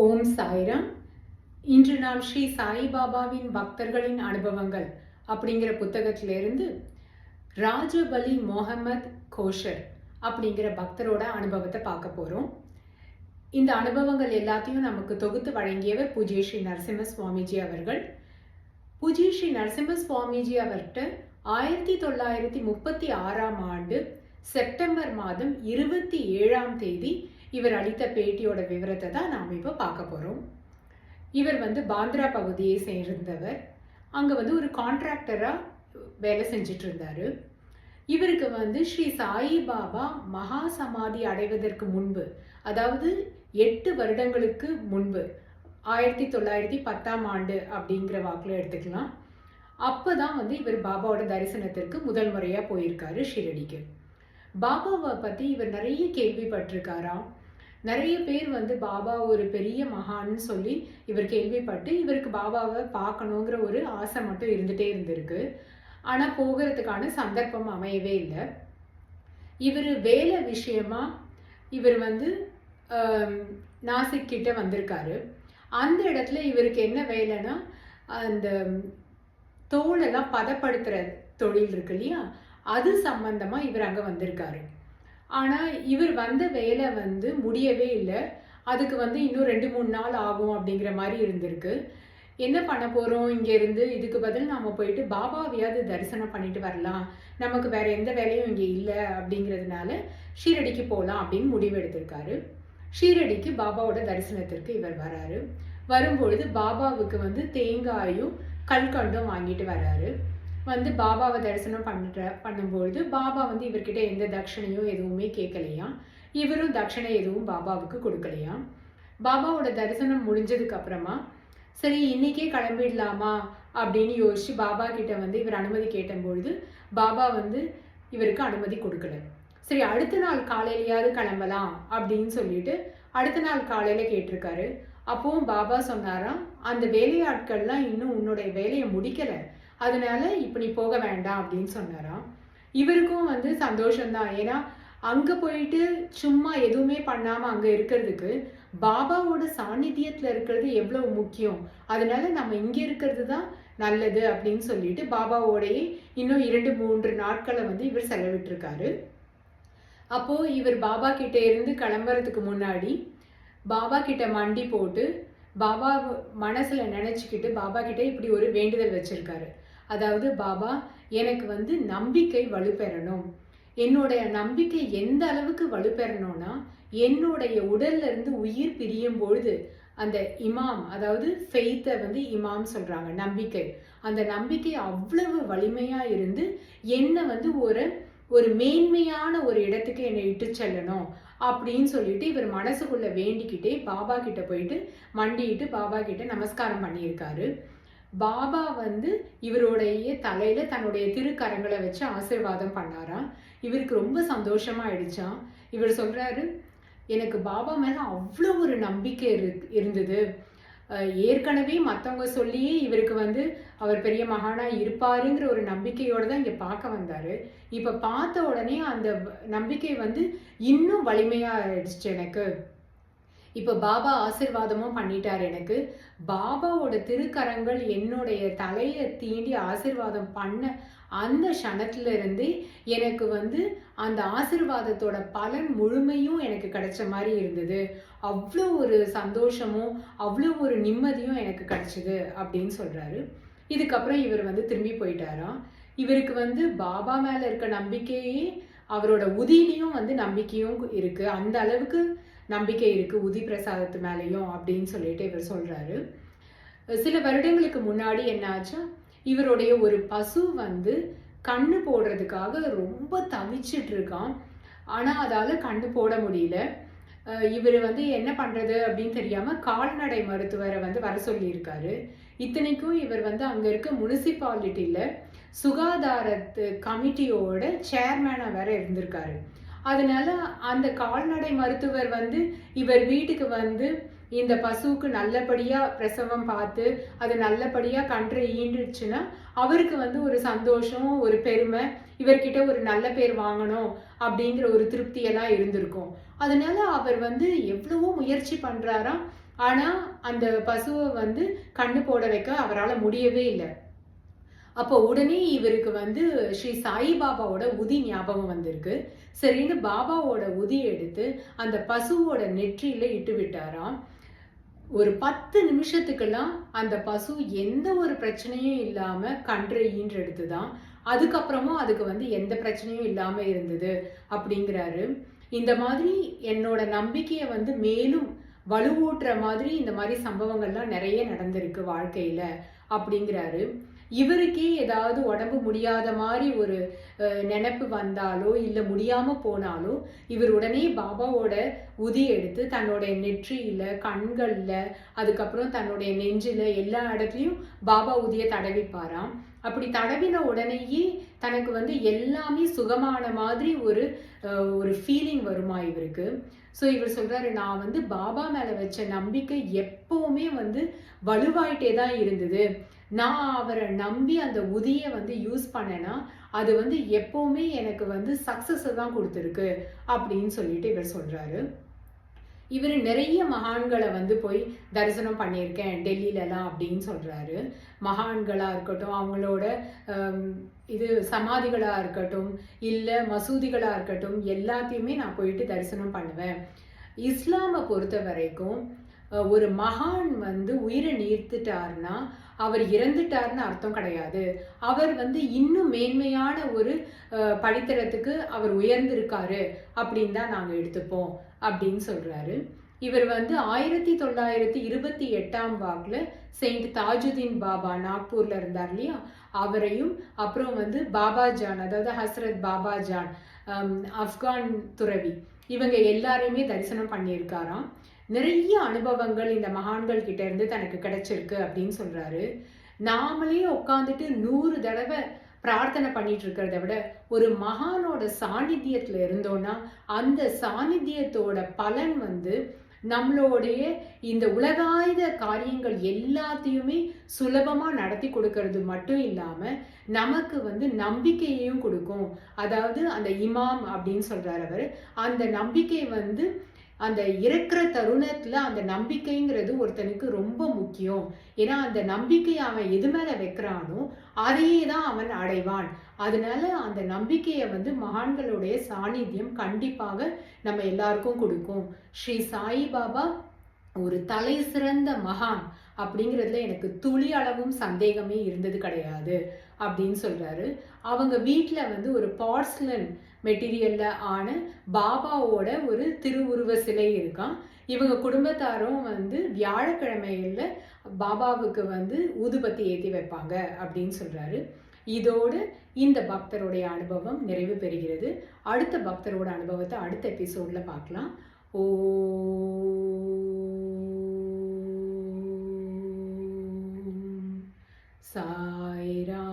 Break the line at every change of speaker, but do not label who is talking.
ஓம் சாய்ராம். இன்று நாம் ஸ்ரீ சாய்பாபாவின் பக்தர்களின் அனுபவங்கள் அப்படிங்கிற புத்தகத்திலிருந்து ராஜபலி மொஹம்மத் கோஷர் அப்படிங்கிற பக்தரோட அனுபவத்தை பார்க்க போகிறோம். இந்த அனுபவங்கள் எல்லாத்தையும் நமக்கு தொகுத்து வழங்கியவர் பூஜ்ய ஸ்ரீ நரசிம்ம சுவாமிஜி அவர்கள். பூஜ்ய ஸ்ரீ நரசிம்ம சுவாமிஜி அவர்கிட்ட 1936 செப்டம்பர் மாதம் 27 இவர் அளித்த பேட்டியோட விவரத்தை தான் நாம் இப்போ பார்க்க போகிறோம். இவர் பாந்திரா பகுதியை சேர்ந்தவர். அங்கே ஒரு கான்ட்ராக்டராக வேலை செஞ்சிட்டு இருந்தார். இவருக்கு ஸ்ரீ சாயிபாபா மகா சமாதி அடைவதற்கு முன்பு, அதாவது 8 வருடங்களுக்கு முன்பு, 1910 அப்படிங்கிற வாக்கில் எடுத்துக்கலாம். அப்போ தான் இவர் பாபாவோட தரிசனத்திற்கு முதல் முறையாக போயிருக்காரு ஷிரடிக்கு. பாபாவை பற்றி இவர் நிறைய கேள்விப்பட்டிருக்காராம். நிறைய பேர் பாபா ஒரு பெரிய மகான்னு சொல்லி இவர் கேள்விப்பட்டு இவருக்கு பாபாவை பார்க்கணுங்கிற ஒரு ஆசை மட்டும் இருந்துகிட்டே இருந்திருக்கு. ஆனால் போகிறதுக்கான சந்தர்ப்பம் அமையவே இல்லை. இவர் வேலை விஷயமா இவர் நாசிக் கிட்ட வந்திருக்காரு. அந்த இடத்துல இவருக்கு என்ன வேலைன்னா, அந்த தோலெல்லாம் பதப்படுத்துகிற தொழில் இருக்கு இல்லையா, அது சம்பந்தமாக இவர் அங்கே வந்திருக்காரு. ஆனால் இவர் வந்த வேலை முடியவே இல்லை. அதுக்கு இன்னும் 2-3 நாள் ஆகும் அப்படிங்கிற மாதிரி இருந்திருக்கு. என்ன பண்ண போகிறோம் இங்கேருந்து, இதுக்கு பதில் நாம் போயிட்டு பாபாவையாவது தரிசனம் பண்ணிட்டு வரலாம், நமக்கு வேறு எந்த வேலையும் இங்கே இல்லை அப்படிங்கிறதுனால ஷீரடிக்கு போகலாம் அப்படின்னு முடிவு எடுத்திருக்காரு. ஷீரடிக்கு பாபாவோட தரிசனத்திற்கு இவர் வராரு. வரும்பொழுது பாபாவுக்கு தேங்காயும் கல்கண்டும் வாங்கிட்டு வராரு. பாபாவை தரிசனம் பண்ணும்பொழுது பாபா இவர்கிட்ட எந்த தட்சணையும் எதுவுமே கேட்கலையாம். இவரும் தட்சணை எதுவும் பாபாவுக்கு கொடுக்கலையாம். பாபாவோட தரிசனம் முடிஞ்சதுக்கு அப்புறமா சரி இன்னைக்கே கிளம்பிடலாமா அப்படின்னு யோசிச்சு பாபா கிட்ட இவர் அனுமதி கேட்டபொழுது பாபா இவருக்கு அனுமதி கொடுக்கல. சரி அடுத்த நாள் காலையிலையாவது கிளம்பலாம் அப்படின்னு சொல்லிட்டு அடுத்த நாள் காலையில கேட்டிருக்காரு. அப்பவும் பாபா சொன்னாராம், அந்த வேலையாட்கள்லாம் இன்னும் உன்னுடைய வேலையை முடிக்கலை, அதனால இப்போ நீ போக வேண்டாம் அப்படின்னு சொன்னாராம். இவருக்கும் சந்தோஷம்தான். ஏன்னா அங்கே போயிட்டு சும்மா எதுவுமே பண்ணாமல் அங்கே இருக்கிறதுக்கு பாபாவோட சாநித்தியத்தில் இருக்கிறது எவ்வளோ முக்கியம், அதனால நம்ம இங்கே இருக்கிறது தான் நல்லது அப்படின்னு சொல்லிட்டு பாபாவோடையே இன்னும் 2-3 நாட்களை இவர் செலவிட்டிருக்காரு. அப்போது இவர் பாபா கிட்டே இருந்து கிளம்புறதுக்கு முன்னாடி பாபா கிட்ட மண்டி போட்டு பாபா மனசில் நினச்சிக்கிட்டு பாபா கிட்ட இப்படி ஒரு வேண்டுதல் வச்சிருக்காரு. அதாவது, பாபா எனக்கு நம்பிக்கை வலுப்பெறணும். என்னுடைய நம்பிக்கை எந்த அளவுக்கு வலுப்பெறணும்னா, என்னுடைய உடல்ல இருந்து உயிர் பிரியும் பொழுது அந்த இமாம், அதாவது ஃபெய்த்தை இமாம் சொல்றாங்க, நம்பிக்கை, அந்த நம்பிக்கை அவ்வளவு வலிமையா இருந்து என்னை ஒரு மேன்மையான ஒரு இடத்துக்கு என்னை இட்டு செல்லணும் அப்படின்னு சொல்லிட்டு இவர் மனசுக்குள்ள வேண்டிக்கிட்டே பாபா கிட்ட போயிட்டு மண்டிட்டு பாபா கிட்ட நமஸ்காரம் பண்ணியிருக்காரு. பாபா இவருடைய தலையில தன்னுடைய திருக்கரங்களை வச்சு ஆசீர்வாதம் பண்ணாராம். இவருக்கு ரொம்ப சந்தோஷமா ஆயிடுச்சான். இவர் சொல்றாரு, எனக்கு பாபா மேல அவ்வளோ ஒரு நம்பிக்கை இருந்தது. ஏற்கனவே மற்றவங்க சொல்லியே இவருக்கு அவர் பெரிய மகானா இருப்பாருங்கிற ஒரு நம்பிக்கையோடு தான் இங்கே பார்க்க வந்தாரு. இப்போ பார்த்த உடனே அந்த நம்பிக்கை இன்னும் வலிமையாயிடுச்சு எனக்கு. இப்போ பாபா ஆசீர்வாதமும் பண்ணிட்டார் எனக்கு. பாபாவோட திருக்கரங்கள் என்னுடைய தலையை தீண்டி ஆசீர்வாதம் பண்ண அந்த க்ஷணத்துல இருந்து எனக்கு அந்த ஆசீர்வாதத்தோட பலன் முழுமையும் எனக்கு கிடைச்ச மாதிரி இருந்தது. அவ்வளோ ஒரு சந்தோஷமும் அவ்வளோ ஒரு நிம்மதியும் எனக்கு கிடைச்சிது அப்படின்னு சொல்றாரு. இதுக்கப்புறம் இவர் திரும்பி போயிட்டாராம். இவருக்கு பாபா மேல இருக்க நம்பிக்கையே அவரோட உதியிலையும் நம்பிக்கையும் இருக்கு. அந்த அளவுக்கு நம்பிக்கை இருக்கு உதி பிரசாதத்து மேலேயும் அப்படின்னு சொல்லிட்டு இவர் சொல்றாரு. சில வருடங்களுக்கு முன்னாடி என்ன ஆச்சா, இவருடைய ஒரு பசு கண்ணு போடுறதுக்காக ரொம்ப தவிச்சிட்டு இருக்கான். ஆனால் அதால் கண்ணு போட முடியல. இவர் என்ன பண்ணுறது அப்படின்னு தெரியாமல் கால்நடை மருத்துவரை வர சொல்லியிருக்காரு. இத்தனைக்கும் இவர் அங்கே இருக்க முனிசிபாலிட்டியில் சுகாதாரத்து கமிட்டியோட சேர்மேனாக வேற இருந்திருக்காரு. அதனால அந்த கால்நடை மருத்துவர் இவர் வீட்டுக்கு இந்த பசுவுக்கு நல்லபடியாக பிரசவம் பார்த்து அது நல்லபடியாக கன்றை ஈண்டுச்சுன்னா அவருக்கு ஒரு சந்தோஷம், ஒரு பெருமை, இவர்கிட்ட ஒரு நல்ல பேர் வாங்கணும் அப்படிங்கிற ஒரு திருப்தியெல்லாம் இருந்திருக்கும். அதனால அவர் எவ்வளவோ முயற்சி பண்ணுறாராம். ஆனால் அந்த பசுவை வந்து கண்ணு போட வைக்க அவரால் முடியவே இல்லை. அப்போ உடனே இவருக்கு வந்து ஸ்ரீ சாய்பாபாவோட உதி ஞாபகம் வந்திருக்கு. சரின்னு பாபாவோட உதி எடுத்து அந்த பசுவோட நெற்றியில இட்டு விட்டாராம். ஒரு 10 நிமிஷத்துக்கெல்லாம் அந்த பசு எந்த ஒரு பிரச்சனையும் இல்லாம கன்றை ஈன்றெடுத்துதான். அதுக்கப்புறமும் அதுக்கு வந்து எந்த பிரச்சனையும் இல்லாம இருந்தது அப்படிங்கிறாரு. இந்த மாதிரி என்னோட நம்பிக்கையை வந்து மேலும் வலுவூட்டுற மாதிரி இந்த மாதிரி சம்பவங்கள்லாம் நிறைய நடந்திருக்கு வாழ்க்கையில அப்படிங்கிறாரு. இவருக்கே ஏதாவது உடம்பு முடியாத மாதிரி ஒரு நினைப்பு வந்தாலோ இல்லை முடியாம போனாலோ இவர் உடனே பாபாவோட உதி எடுத்து தன்னுடைய நெற்றியில, கண்கள்ல, அதுக்கப்புறம் தன்னுடைய நெஞ்சில எல்லா இடத்துலையும் பாபா உதியை தடவிப்பாராம். அப்படி தடவின உடனேயே தனக்கு வந்து எல்லாமே சுகமான மாதிரி ஒரு ஃபீலிங் வருமா இவருக்கு. ஸோ இவர் சொல்றாரு, நான் வந்து பாபா மேல வச்ச நம்பிக்கை எப்பவுமே வந்து வலுவாயிட்டே தான் இருந்தது. நான் அவரை நம்பி அந்த உதியை வந்து யூஸ் பண்ணேன்னா அது வந்து எப்பவுமே எனக்கு வந்து சக்சஸ் தான் கொடுத்துருக்கு அப்படின்னு சொல்லிட்டு இவர் சொல்றாரு. இவர் நிறைய மகான்களை வந்து போய் தரிசனம் பண்ணியிருக்கேன் டெல்லியிலலாம் அப்படின்னு சொல்றாரு. மகான்களா இருக்கட்டும், அவங்களோட இது சமாதிகளா இருக்கட்டும், இல்லை மசூதிகளா இருக்கட்டும், எல்லாத்தையுமே நான் போயிட்டு தரிசனம் பண்ணுவேன். இஸ்லாமை பொறுத்த வரைக்கும் ஒரு மகான் வந்து உயிரை நீர்த்துட்டார்னா அவர் இறந்துட்டார்னு அர்த்தம் கிடையாது. அவர் வந்து இன்னும் மேன்மையான ஒரு படித்தரத்துக்கு அவர் உயர்ந்திருக்காரு அப்படின்னு தான் நாங்கள் எடுத்துப்போம் அப்படின்னு சொல்றாரு. இவர் வந்து 1928 வாக்குல செயின்ட் தாஜுதீன் பாபா நாக்பூர்ல இருந்தார் இல்லையா, அவரையும் அப்புறம் வந்து பாபா ஜான், அதாவது ஹஸ்ரத் பாபா ஜான் ஆப்கான் துறவி, இவங்க எல்லாரையுமே தரிசனம் பண்ணியிருக்காராம். நிறைய அனுபவங்கள் இந்த மகான்கள் கிட்ட இருந்து தனக்கு கிடைச்சிருக்கு அப்படின்னு சொல்றாரு. நாமளே உட்காந்துட்டு 100 தடவை பிரார்த்தனை பண்ணிட்டு இருக்கிறத விட ஒரு மகானோட சாநித்தியத்துல இருந்தோம்னா அந்த சாநித்தியத்தோட பலன் வந்து நம்மளுடைய இந்த உலகாயுத காரியங்கள் எல்லாத்தையுமே சுலபமா நடத்தி கொடுக்கறது மட்டும் இல்லாம நமக்கு வந்து நம்பிக்கையையும் கொடுக்கும். அதாவது அந்த இமாம் அப்படின்னு சொல்றாரு அவர், அந்த நம்பிக்கை வந்து அந்த இறக்குற தருணத்துல அந்த நம்பிக்கைங்கிறது ஒருத்தனுக்கு ரொம்ப முக்கியம். ஏன்னா அந்த நம்பிக்கையை அவன் எது மேல வைக்கிறானோ அதையே தான் அவன் அடைவான். அதனால அந்த நம்பிக்கையை வந்து மகான்களுடைய சாநித்தியம் கண்டிப்பாக நம்ம எல்லாருக்கும் கொடுக்கும். ஸ்ரீ சாய்பாபா ஒரு தலை சிறந்த மகான் அப்படிங்கிறதுல எனக்கு துளி அளவும் சந்தேகமே இருந்தது கிடையாது அப்படின்னு சொல்றாரு. அவங்க வீட்டில் வந்து ஒரு பார்ஸ்லன் மெட்டீரியல்ல ஆன பாபாவோட ஒரு திருவுருவ சிலை இருக்கான். இவங்க குடும்பத்தாரும் வந்து வியாழக்கிழமையில பாபாவுக்கு வந்து ஊதுபத்தி ஏற்றி வைப்பாங்க அப்படின்னு சொல்றாரு. இதோடு இந்த பக்தருடைய அனுபவம் நிறைவு பெறுகிறது. அடுத்த பக்தரோட அனுபவத்தை அடுத்த எபிசோட்ல பார்க்கலாம். ஓ சாய்ராம்.